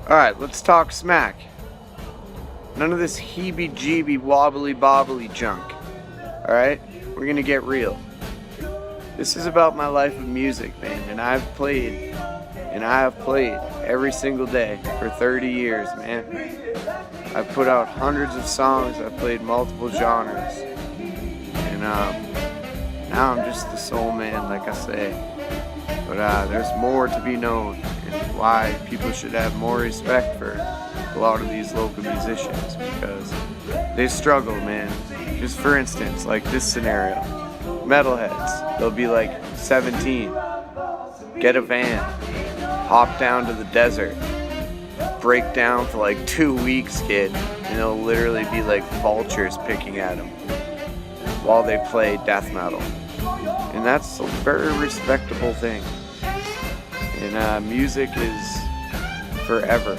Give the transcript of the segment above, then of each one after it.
Alright, let's talk smack. None of this heebie-jeebie wobbly-bobbly junk. Alright? We're gonna get real. This is about my life of music, man, and I have played every single day for 30 years, man. I've put out hundreds of songs, I've played multiple genres, and now I'm just the soul man, like I say. But there's more to be known, and why people should have more respect for a lot of these local musicians, because they struggle, man. Just for instance, like this scenario, metalheads, they'll be like 17, get a van, hop down to the desert, break down for like 2 weeks, kid, and they'll literally be like vultures picking at them while they play death metal. And that's a very respectable thing. And music is forever.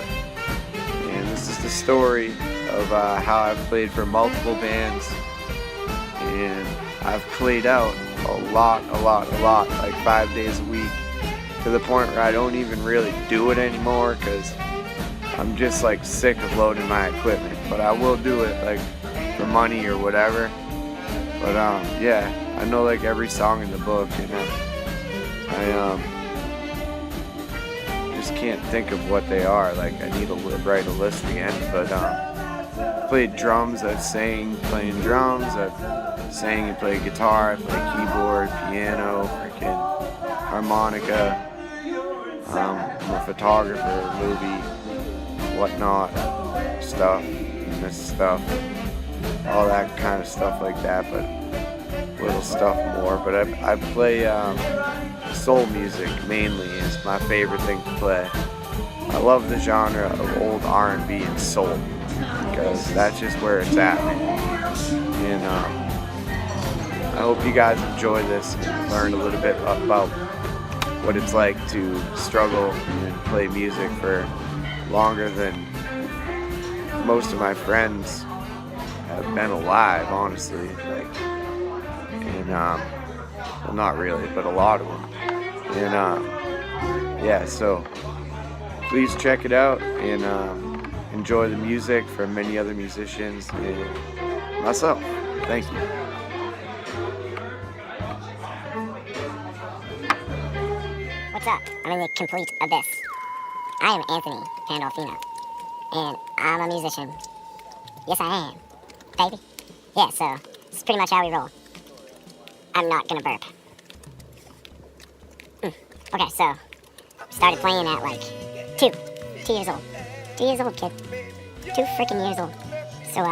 And this is the story of how I've played for multiple bands. And I've played out a lot, like 5 days a week, to the point where I don't even really do it anymore because I'm just like sick of loading my equipment. But I will do it like for money or whatever. But yeah, I know like every song in the book, and I just can't think of what they are. Like I need to write a list again. But I played drums, I've sang playing drums, I've sang and played guitar, I played keyboard, piano, freaking harmonica. I'm a photographer, movie, whatnot, stuff, this stuff, all that kind of stuff like that, but little stuff more. But I play soul music mainly, is my favorite thing to play. I love the genre of old R&B and soul, because that's just where it's at, man. And I hope you guys enjoy this and learn a little bit about what it's like to struggle and play music for longer than most of my friends have been alive, honestly. Like, and well, not really, but a lot of them. And yeah, so please check it out and enjoy the music from many other musicians and myself. Thank you. What's up? I'm in the complete abyss. I am Anthony Pandolfino, and I'm a musician. Yes, I am, baby. Yeah, so this is pretty much how we roll. I'm not gonna burp. Okay, so started playing at like 2 years old. 2 years old, kid. 2 freaking years old. So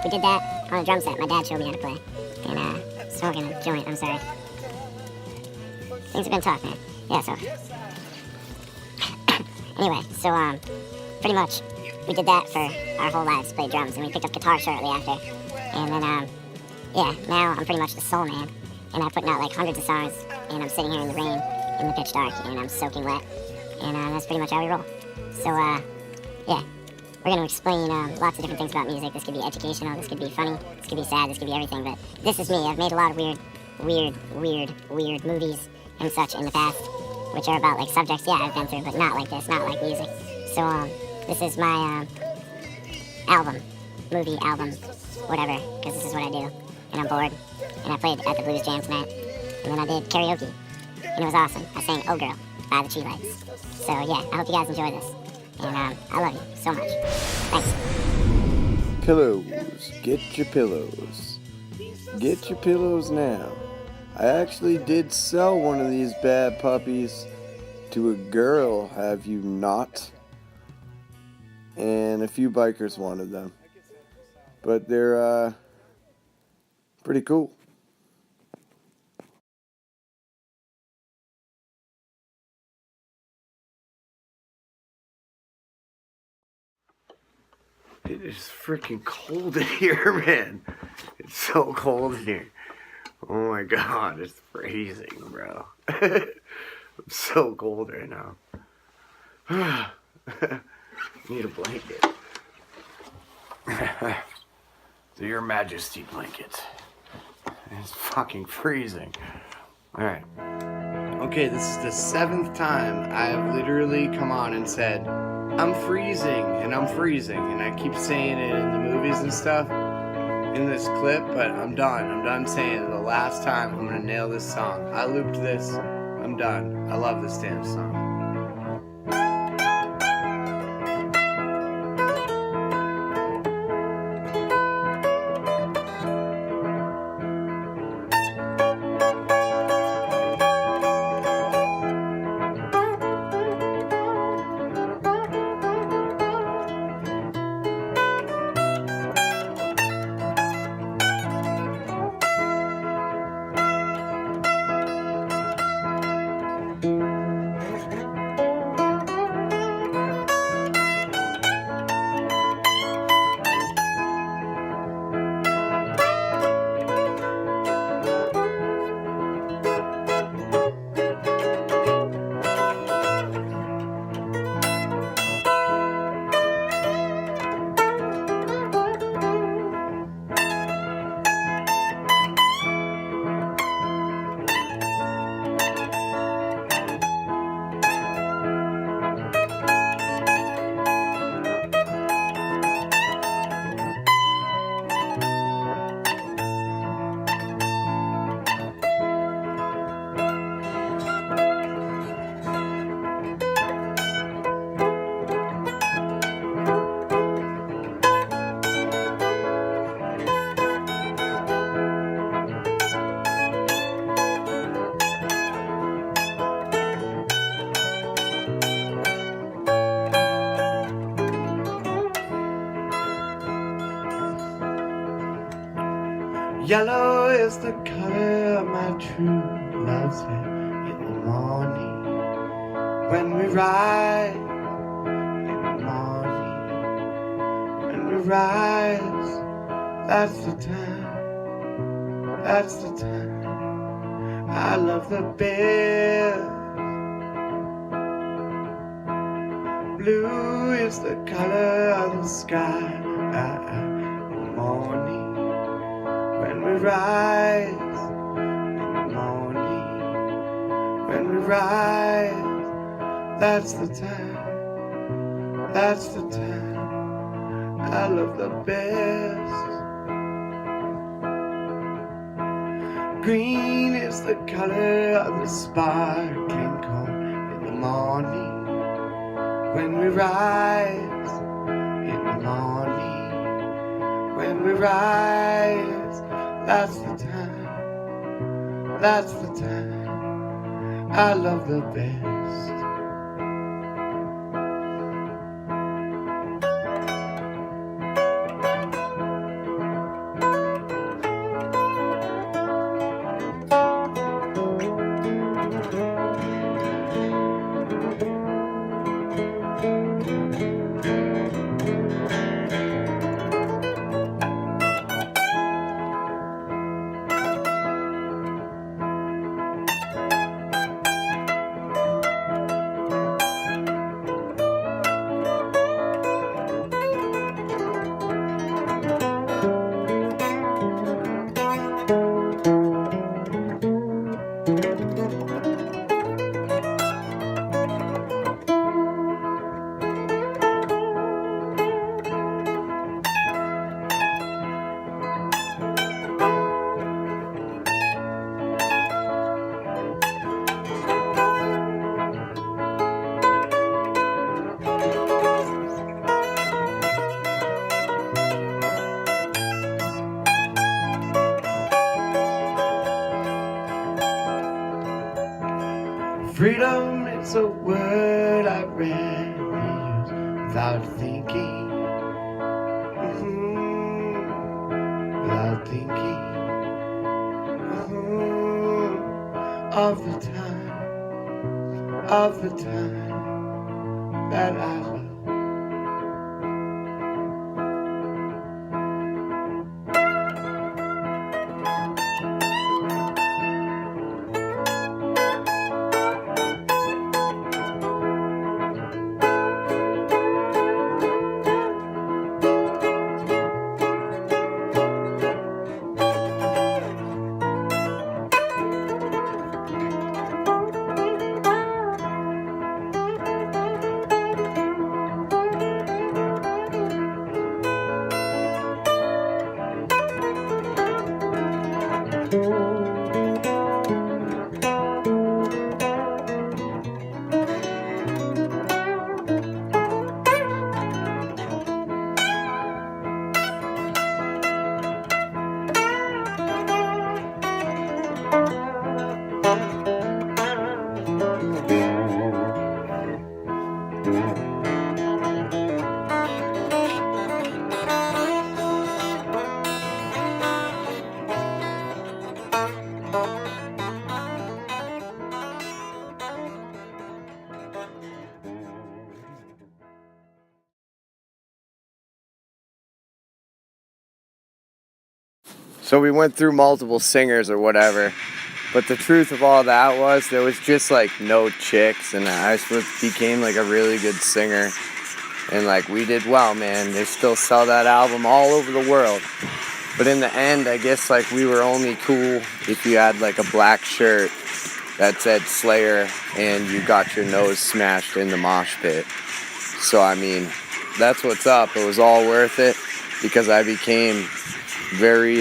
we did that on a drum set. My dad showed me how to play, and smoking a joint. I'm sorry. Things have been tough, man. Yeah, so anyway, so pretty much we did that for our whole lives, played drums, and we picked up guitar shortly after. And then yeah, now I'm pretty much the soul man, and I'm putting out like hundreds of songs, and I'm sitting here in the rain, in the pitch dark, and I'm soaking wet, and that's pretty much how we roll. So yeah, we're gonna explain lots of different things about music. This could be educational, this could be funny, this could be sad, this could be everything, but this is me. I've made a lot of weird movies and such in the past, which are about like subjects, yeah, I've been through, but not like this, not like music. So this is my movie album, whatever, because this is what I do, and I'm bored. And I played at the Blues Jam tonight, and then I did karaoke, and it was awesome. I sang "Oh Girl" by the Tree Lights. So yeah, I hope you guys enjoy this, and I love you so much. Thanks. Pillows, get your pillows. Get your pillows now. I actually did sell one of these bad puppies to a girl, have you not? And a few bikers wanted them. But they're pretty cool. It is freaking cold in here, man. It's so cold in here. Oh my god, it's freezing, bro. I'm so cold right now. Need a blanket. So your majesty blanket. It's fucking freezing. Alright. Okay, this is the 7th time I have literally come on and said, I'm freezing, and I'm freezing, and I keep saying it in the movies and stuff in this clip, but I'm done. I'm done saying it. The last time I'm gonna nail this song. I looped this. I'm done. I love this damn song. Yellow is the color of my true love's hair in the morning when we ride. In the morning when we rise, that's the time. That's the time. I love the bear. Blue is the color of the sky. In the morning when we rise, in the morning when we rise, that's the time, that's the time. I love the best. Green is the color of the sparkling corn in the morning when we rise, in the morning when we rise. That's the time, that's the time. I love the best. Freedom is a word I rarely use without thinking, without thinking of the time that I love. So we went through multiple singers or whatever, but the truth of all that was there was just like no chicks, and I became like a really good singer, and like we did well, man. They still sell that album all over the world, but in the end, I guess like we were only cool if you had like a black shirt that said Slayer and you got your nose smashed in the mosh pit. So I mean, that's what's up. It was all worth it because I became very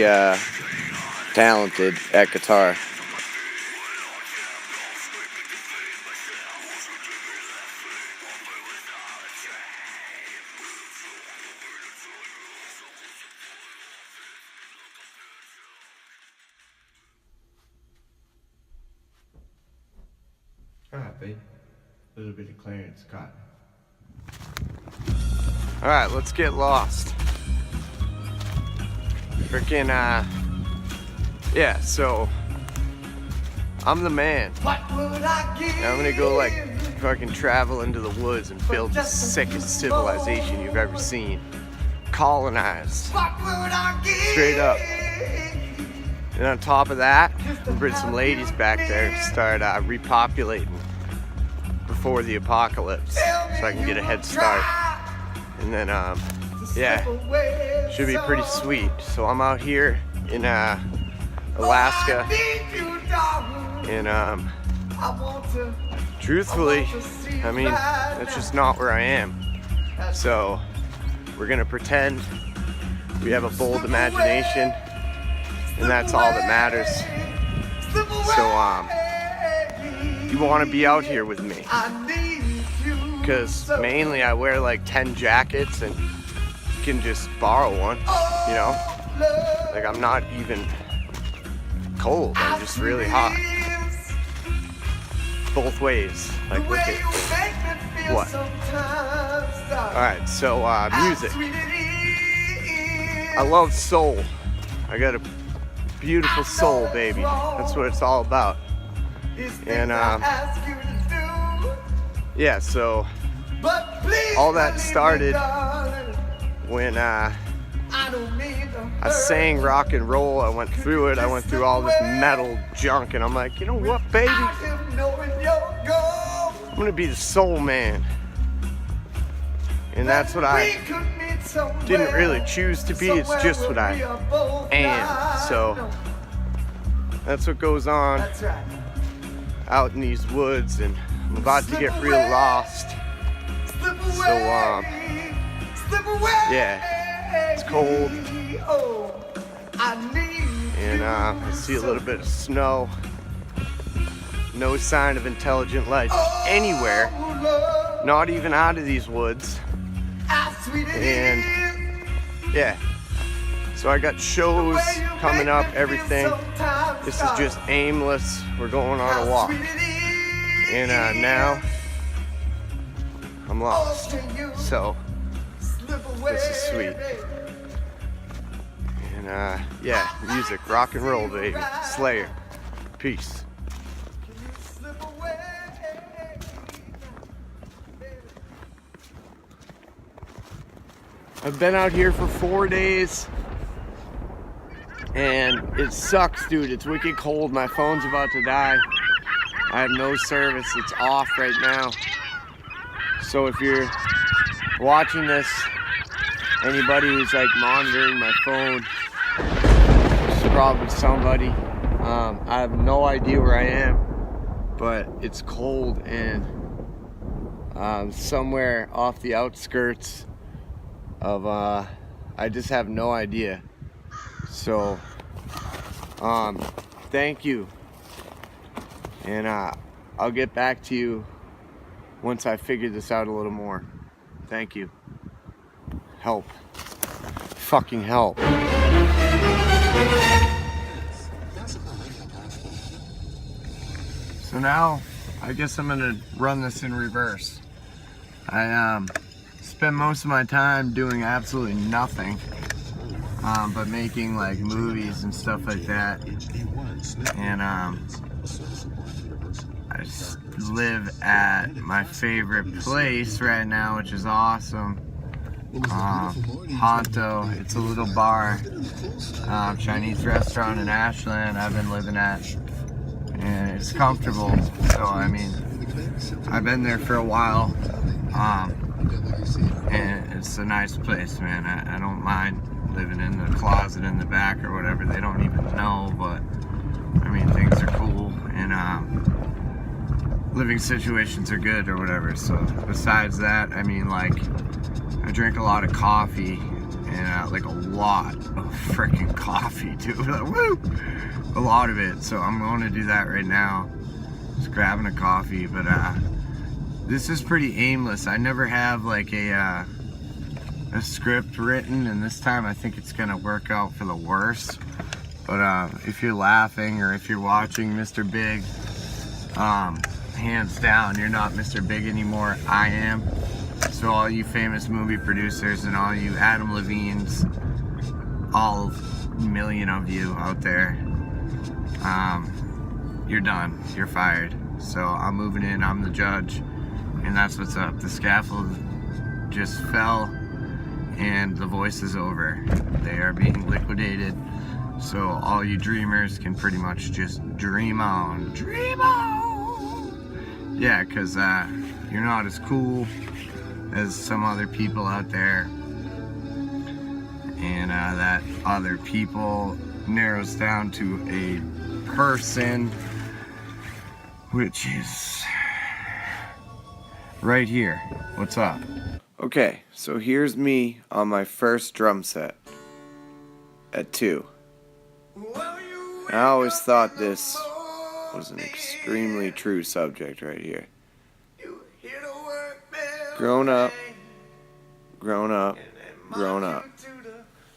talented at guitar. Alright, babe. A little bit of Clarence Cotton. Alright, let's get lost. Freaking, yeah, so I'm the man. Now I'm gonna go like fucking travel into the woods and build the sickest civilization you've ever seen. Colonize. Straight up. And on top of that, we'll bring some ladies back there and start repopulating before the apocalypse so I can get a head start. And then, yeah, should be pretty sweet. So I'm out here in Alaska, and truthfully, I mean, that's just not where I am. So we're gonna pretend we have a bold imagination, and that's all that matters. So you want to be out here with me, because mainly I wear like 10 jackets and you can just borrow one, you know? Like I'm not even cold, I'm just really hot. Both ways, like look at what? Alright, so music. I love soul. I got a beautiful soul, baby. That's what it's all about. And yeah, so all that started when I sang rock and roll. I went through it. I went through all this metal junk, and I'm like, you know what, baby? I'm gonna be the soul man. And that's what I didn't really choose to be. It's just what I am. So that's what goes on out in these woods, and I'm about to get real lost. So yeah, it's cold, and I see a little bit of snow. No sign of intelligent life anywhere, not even out of these woods. And yeah, so I got shows coming up, everything. This is just aimless. We're going on a walk, and now I'm lost. So this is sweet. And yeah, music, rock and roll, baby. Slayer. Peace. I've been out here for 4 days, and it sucks, dude. It's wicked cold. My phone's about to die. I have no service. It's off right now. So if you're watching this, anybody who's like monitoring my phone, it's probably somebody. I have no idea where I am, but it's cold, and somewhere off the outskirts of I just have no idea. So thank you, and I'll get back to you once I figure this out a little more. Thank you. Help. Fucking help. So now I guess I'm gonna run this in reverse. I spend most of my time doing absolutely nothing, but making like movies and stuff like that. And I just live at my favorite place right now, which is awesome. Honto. It's a little bar, Chinese restaurant in Ashland I've been living at, and it's comfortable. So I mean, I've been there for a while, and it's a nice place, man. I don't mind living in the closet in the back or whatever. They don't even know, but I mean, things are cool, and living situations are good or whatever. So besides that, I mean, like, I drink a lot of coffee, and like a lot of freaking coffee too. Like, woo! A lot of it. So I'm going to do that right now. Just grabbing a coffee, but this is pretty aimless. I never have like a script written, and this time I think it's gonna work out for the worst. But if you're laughing or if you're watching Mr. Big, hands down, you're not Mr. Big anymore. I am. So all you famous movie producers and all you Adam Levines, all million of you out there, you're done. You're fired. So I'm moving in. I'm the judge, and that's what's up. The scaffold just fell, and the voice is over. They are being liquidated. So all you dreamers can pretty much just dream on. Dream on! Yeah, because you're not as cool as some other people out there. And that other people narrows down to a person, which is right here. What's up? Okay, so here's me on my first drum set at 2. I always thought this was an extremely true subject right here. Grown up, grown up, grown up.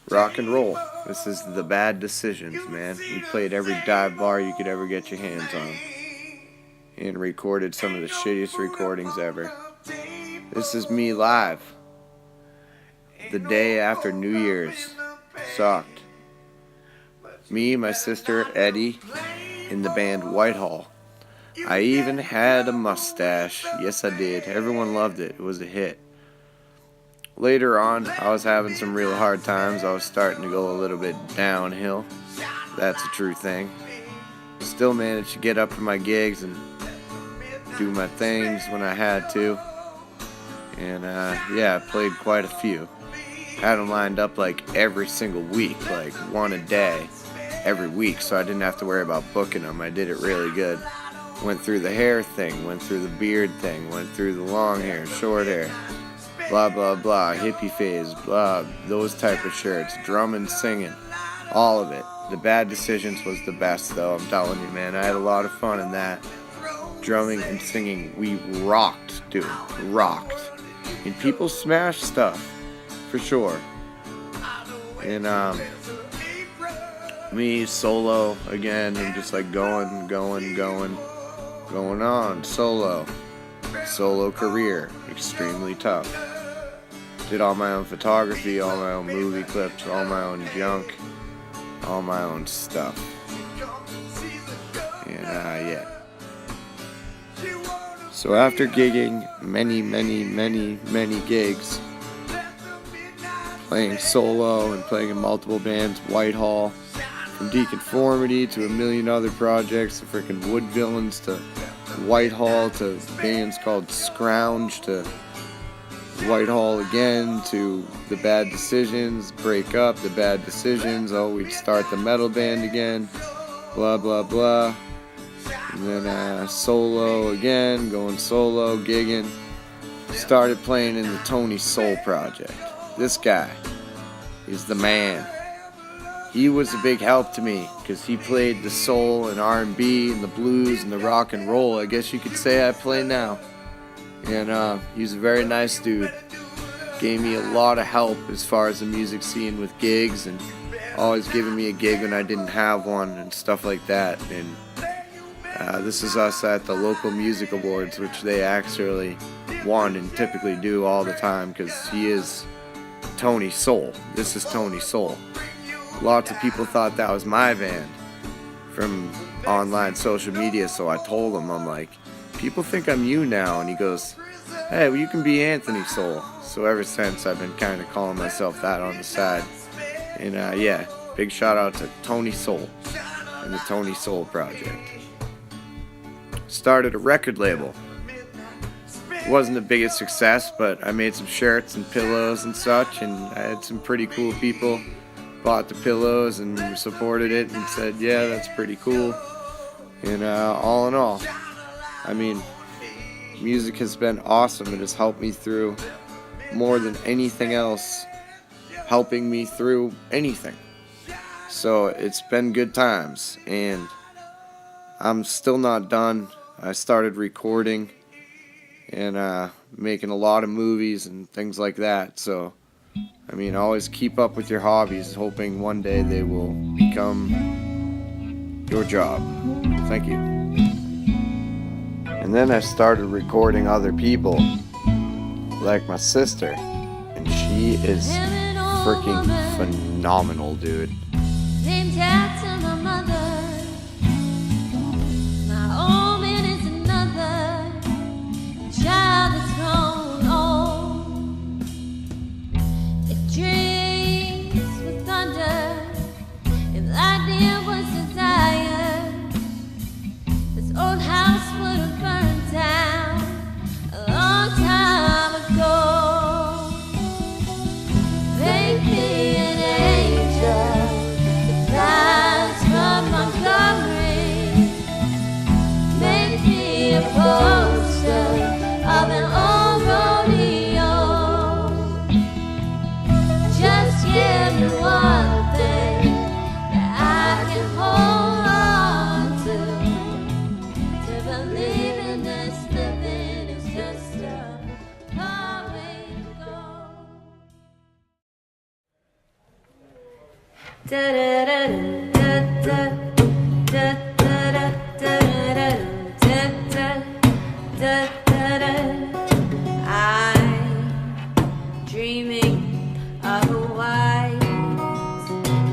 Rock and roll. This is the Bad Decisions, man. We played every dive bar you could ever get your hands on, and recorded some of the shittiest recordings ever. This is me live the day after New Year's. Sucked. Me, my sister, Eddie, in the band Whitehall. I even had a mustache. Yes, I did. Everyone loved it. It was a hit. Later on, I was having some real hard times. I was starting to go a little bit downhill. That's a true thing. Still managed to get up for my gigs and do my things when I had to. And yeah, I played quite a few. Had them lined up like every single week, like one a day, every week, so I didn't have to worry about booking them. I did it really good. Went through the hair thing, went through the beard thing, went through the long hair, short hair, blah blah blah, hippie phase, blah, those type of shirts, drumming, singing, all of it. The Bad Decisions was the best though, I'm telling you, man. I had a lot of fun in that. Drumming and singing, we rocked, dude, rocked. And people smashed stuff, for sure. And me solo again, I'm just like going on solo career, extremely tough. Did all my own photography, all my own movie clips, all my own junk, all my own stuff. And yeah. So after gigging many gigs, playing solo and playing in multiple bands, Whitehall, from Deconformity to a million other projects, the freaking Wood Villains to Whitehall to bands called Scrounge to Whitehall again to the Bad Decisions, break up, the Bad Decisions, oh we'd start the metal band again, blah blah blah. And then solo again, going solo, gigging. Started playing in the Tony Soul Project. This guy is the man. He was a big help to me because he played the soul and R&B and the blues and the rock and roll, I guess you could say I play now. And he's a very nice dude. Gave me a lot of help as far as the music scene with gigs, and always giving me a gig when I didn't have one and stuff like that. And This is us at the local music awards, which they actually won and typically do all the time because he is Tony Soul. This is Tony Soul. Lots of people thought that was my band from online social media, so I told him, I'm like, people think I'm you now, and he goes, hey, well, you can be Anthony Soul. So ever since, I've been kind of calling myself that on the side. And yeah, big shout out to Tony Soul and the Tony Soul Project. Started a record label. Wasn't the biggest success, but I made some shirts and pillows and such, and I had some pretty cool people bought the pillows and supported it and said, yeah, that's pretty cool. And all in all, I mean, music has been awesome. It has helped me through more than anything else, helping me through anything. So it's been good times, and I'm still not done. I started recording and making a lot of movies and things like that. So, I mean, always keep up with your hobbies, hoping one day they will become your job. Thank you. And then I started recording other people, like my sister, and she is freaking phenomenal, dude. I'm dreaming of a white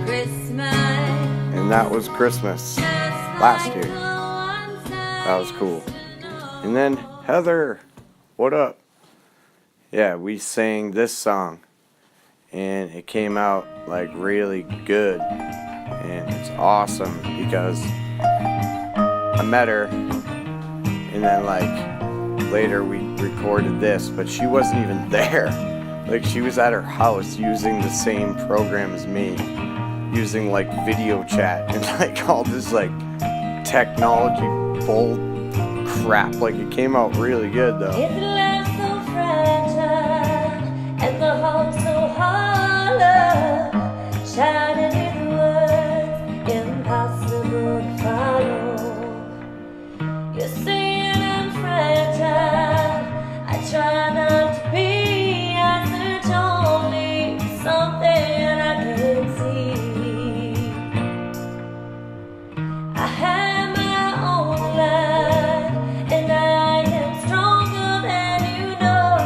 Christmas. And that was Christmas last year. That was cool. And then Heather, what up? Yeah, we sang this song, and it came out like really good, and it's awesome because I met her, and then like later we recorded this, but she wasn't even there. Like, she was at her house using the same program as me, using like video chat and like all this like technology bull crap. Like, it came out really good though. If life's so fragile and the heart so hollow, shining in words impossible to follow. You're saying I'm fragile, I try not to be. I search only for something I can't see. I have my own life, and I am stronger than you know.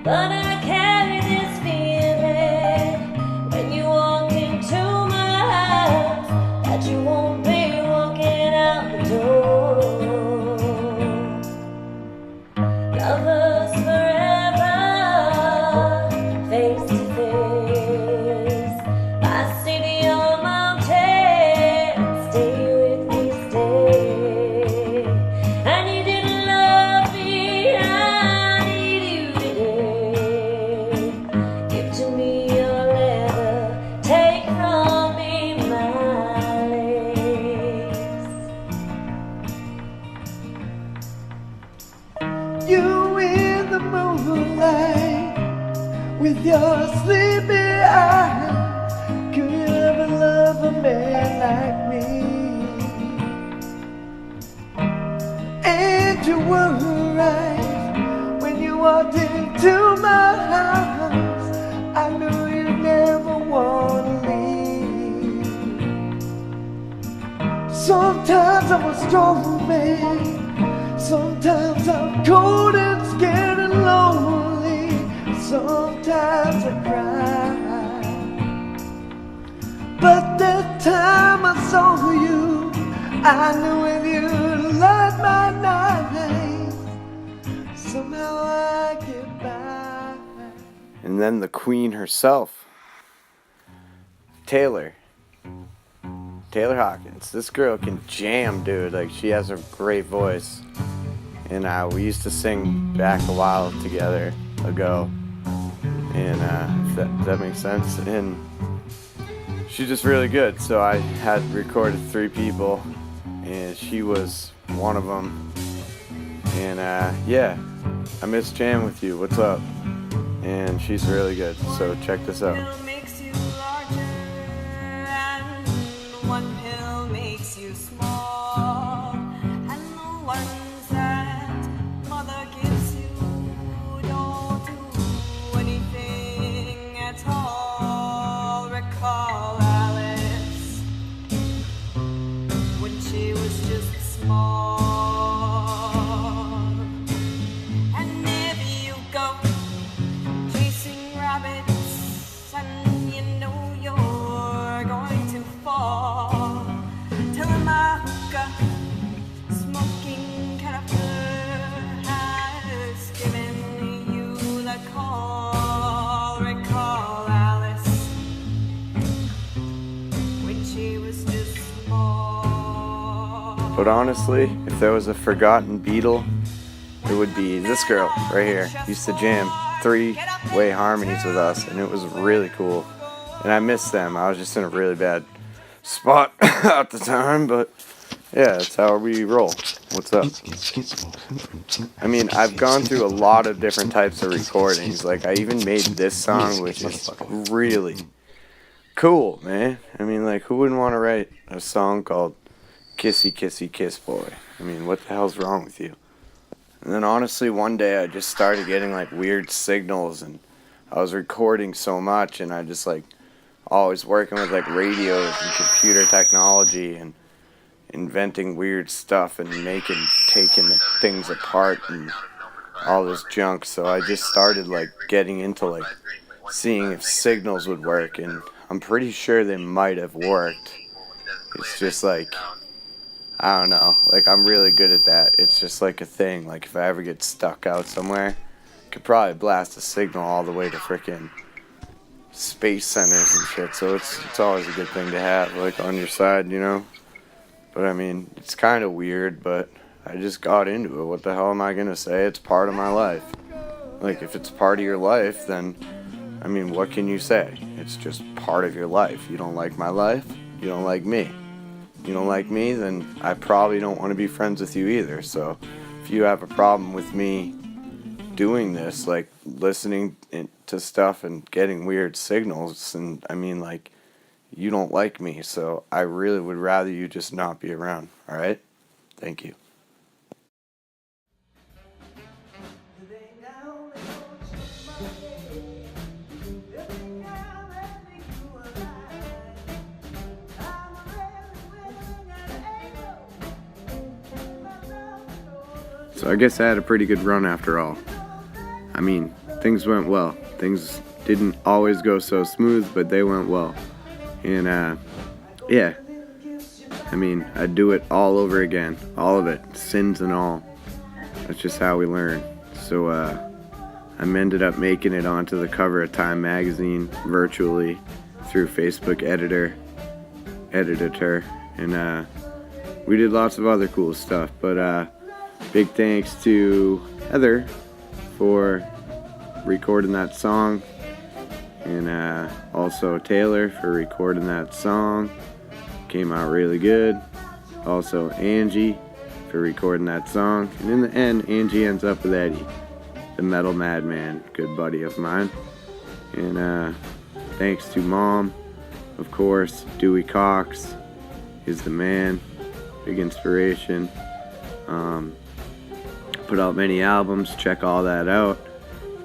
But I carry this feeling when you walk into my house that you won't be walking out the door. Lovers forever, face to face. My city on mountain, stay with me, stay. I need you to love me, I need you today. Give to me your leather, take from me my lace. You in the moonlight with your sleepy eyes. Could you ever love a man like me? And you were right when you walked into my house. I knew you'd never want to leave. Sometimes I'm a strong man. Sometimes I'm cold and scared and lonely. Sometimes I cry. But that time I saw you, I knew with you to light my night. Somehow I get by. And then the queen herself, Taylor Hawkins. This girl can jam, dude. Like, she has a great voice. And we used to sing back a while together ago. And if that makes sense. And she's just really good. So I had recorded 3 people, and she was one of them. And yeah, I miss jamming with you. What's up? And she's really good. So check this out. Makes you larger, and one pill makes you small, and the ones that mother gives you don't do anything at all. Recall Alice when she was just small. And if you go chasing rabbits and you know you're going to fall, tell him my hookah smoking caterpillar has given you the call. Recall Alice when she was just small. But honestly, if there was a forgotten Beatle, it would be this girl right here. Used to jam 3-way harmonies with us, and it was really cool. And I miss them. I was just in a really bad spot at the time, but yeah, that's how we roll. What's up? I mean, I've gone through a lot of different types of recordings. Like, I even made this song, which is really cool, man. I mean, like, who wouldn't want to write a song called Kissy Kissy Kiss Boy? I mean, what the hell's wrong with you? And then honestly, one day I just started getting like weird signals, and I was recording so much, and I just like always working with like radios and computer technology and inventing weird stuff and taking things apart and all this junk. So I just started like getting into like seeing if signals would work, and I'm pretty sure they might have worked. It's just like, I don't know, like I'm really good at that. It's just like a thing. Like if I ever get stuck out somewhere, I could probably blast a signal all the way to frickin' space centers and shit. So it's always a good thing to have, like on your side, you know? But I mean, it's kind of weird, but I just got into it. What the hell am I gonna say? It's part of my life. Like if it's part of your life, then, I mean, what can you say? It's just part of your life. You don't like my life, you don't like me. You don't like me, then I probably don't want to be friends with you either. So if you have a problem with me doing this, like listening to stuff and getting weird signals, and I mean, like, you don't like me, so I really would rather you just not be around. All right? Thank you. So I guess I had a pretty good run after all. I mean, things went well. Things didn't always go so smooth, but they went well. And yeah, I mean, I'd do it all over again. All of it, sins and all. That's just how we learn. So I ended up making it onto the cover of Time magazine virtually through Facebook editor, and we did lots of other cool stuff. But big thanks to Heather for recording that song, and also Taylor for recording that song. Came out really good. Also Angie for recording that song. And in the end, Angie ends up with Eddie, the metal madman, good buddy of mine. And thanks to Mom, of course. Dewey Cox is the man, big inspiration. Put out many albums, check all that out.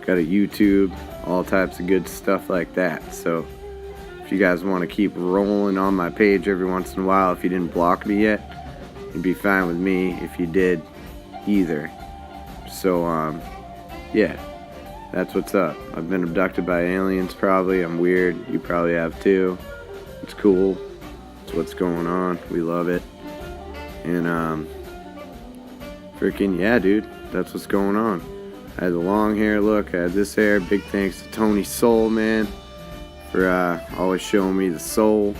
Got a YouTube, all types of good stuff like that. So if you guys want to keep rolling on my page every once in a while, if you didn't block me yet, It'd be fine with me if you did either. So, yeah, that's what's up. I've been abducted by aliens probably. I'm weird. You probably have too. It's cool. It's what's going on. We love it. And, freaking, yeah, dude, that's what's going on. I had the long hair look. I had this hair. Big thanks to Tony Soul, man, for always showing me the soul.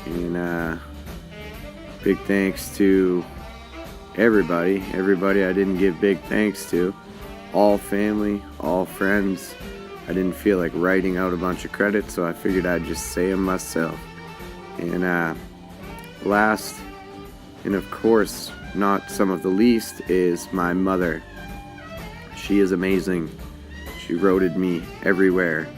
And big thanks to everybody I didn't give big thanks to. All family, all friends. I didn't feel like writing out a bunch of credits, so I figured I'd just say them myself. And last, and of course not some of the least, is my mother. She is amazing. She roaded me everywhere,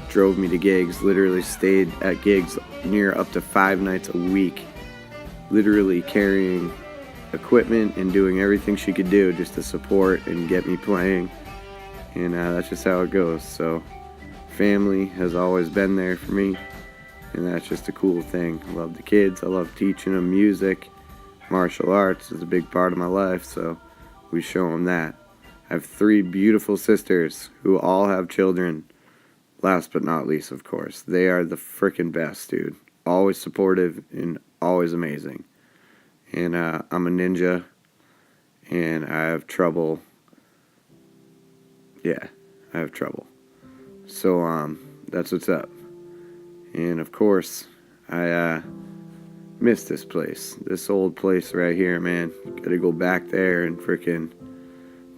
drove me to gigs, literally stayed at gigs near up to 5 nights a week, literally carrying equipment and doing everything she could do just to support and get me playing. And that's just how it goes. So family has always been there for me, and that's just a cool thing. I love the kids. I love teaching them music. Martial arts is a big part of my life, so we show them that. I have 3 beautiful sisters who all have children. Last but not least, of course. They are the frickin' best, dude. Always supportive and always amazing. And I'm a ninja, and I have trouble. Yeah, I have trouble. So, that's what's up. And of course, I miss this place. This old place right here, man. Gotta go back there and frickin'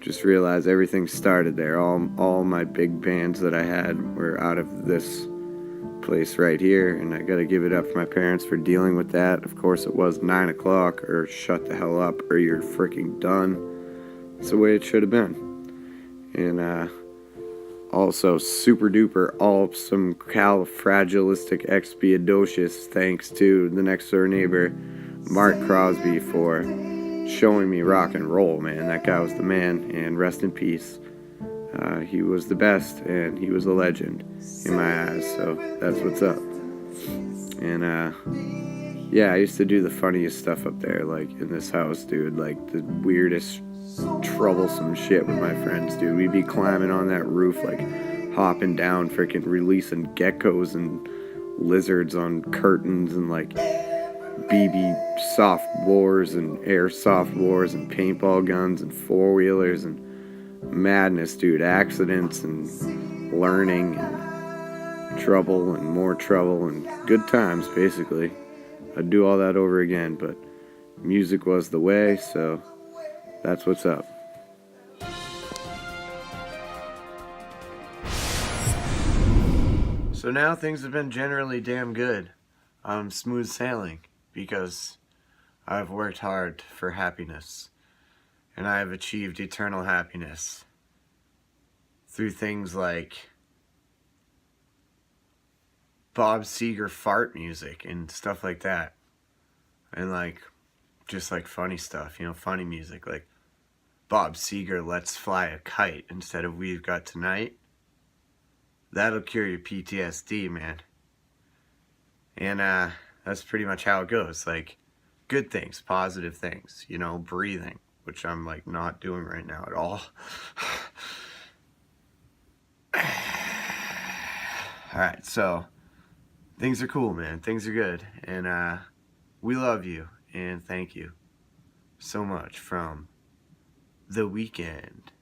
just realize everything started there. All my big bands that I had were out of this place right here, and I gotta give it up for my parents for dealing with that. Of course, it was 9 o'clock, or shut the hell up, or you're freaking done. It's the way it should have been. And also super duper awesome califragilisticexpialidocious thanks to the next door neighbor, Mark Crosby, for showing me rock and roll, man. That guy was the man, and rest in peace. He was the best, and he was a legend in my eyes, so that's what's up. And yeah, I used to do the funniest stuff up there, like in this house, dude, like the weirdest troublesome shit with my friends, dude. We'd be climbing on that roof, like hopping down, freaking releasing geckos and lizards on curtains, and like BB soft wars and airsoft wars and paintball guns and 4-wheelers and madness, dude. Accidents and learning and trouble and more trouble and good times, basically. I'd do all that over again, but music was the way, so that's what's up. So now things have been generally damn good. Smooth sailing, because I've worked hard for happiness, and I have achieved eternal happiness through things like Bob Seger fart music and stuff like that, and like just like funny stuff, you know, funny music like Bob Seger Let's Fly a Kite instead of We've Got Tonight. That'll cure your PTSD, man. And that's pretty much how it goes. Like good things, positive things, you know, breathing, which I'm like not doing right now at all. Alright, so things are cool, man. Things are good. And we love you, and thank you so much from The Weeknd.